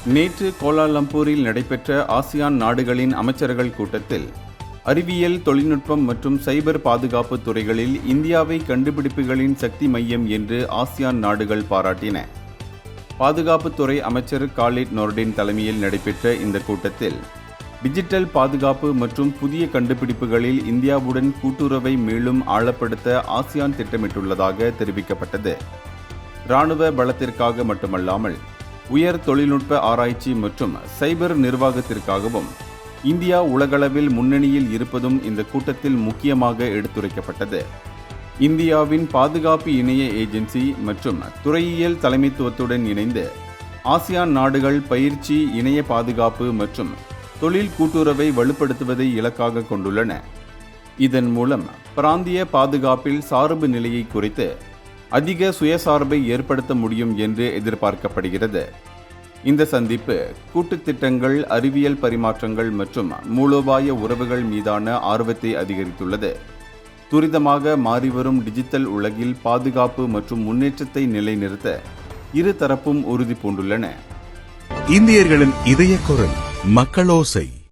நேற்று கோலாலம்பூரில் நடைபெற்ற ஆசியான் நாடுகளின் அமைச்சர்கள் கூட்டத்தில் அறிவியல், தொழில்நுட்பம் மற்றும் சைபர் பாதுகாப்பு துறைகளில் இந்தியாவை கண்டுபிடிப்புகளின் சக்தி மையம் என்று ஆசியான் நாடுகள் பாராட்டின. பாதுகாப்புத்துறை அமைச்சர் காலிட் நொர்டின் தலைமையில் நடைபெற்ற இந்த கூட்டத்தில் டிஜிட்டல் பாதுகாப்பு மற்றும் புதிய கண்டுபிடிப்புகளில் இந்தியாவுடன் கூட்டுறவை மேலும் ஆழப்படுத்த ஆசியான் திட்டமிட்டுள்ளதாக தெரிவிக்கப்பட்டது. இராணுவ பலத்திற்காக மட்டுமல்லாமல் உயர் தொழில்நுட்ப ஆராய்ச்சி மற்றும் சைபர் நிர்வாகத்திற்காகவும் இந்தியா உலகளவில் முன்னணியில் இருப்பதும் இந்த கூட்டத்தில் முக்கியமாக எடுத்துரைக்கப்பட்டது. இந்தியாவின் பாதுகாப்பு இணைய ஏஜென்சி மற்றும் துறையியல் தலைமைத்துவத்துடன் இணைந்து ஆசியான் நாடுகள் பயிற்சி, இணைய பாதுகாப்பு மற்றும் தொழில் கூட்டுறவை வலுப்படுத்துவதை இலக்காக கொண்டுள்ளன. இதன் மூலம் பிராந்திய பாதுகாப்பில் சார்பு நிலையை குறைத்து அதிக சுயசார்பை ஏற்படுத்த முடியும் என்று எதிர்பார்க்கப்படுகிறது. இந்த சந்திப்பு கூட்டுத் திட்டங்கள், அறிவியல் பரிமாற்றங்கள் மற்றும் மூலோபாய உறவுகள் மீதான ஆர்வத்தை அதிகரித்துள்ளது. துரிதமாக மாறிவரும் டிஜிட்டல் உலகில் பாதுகாப்பு மற்றும் முன்னேற்றத்தை நிலைநிறுத்த இரு தரப்பும் உறுதி பூண்டுள்ளன. இந்தியர்களின் இதய குரல் மக்களோசை.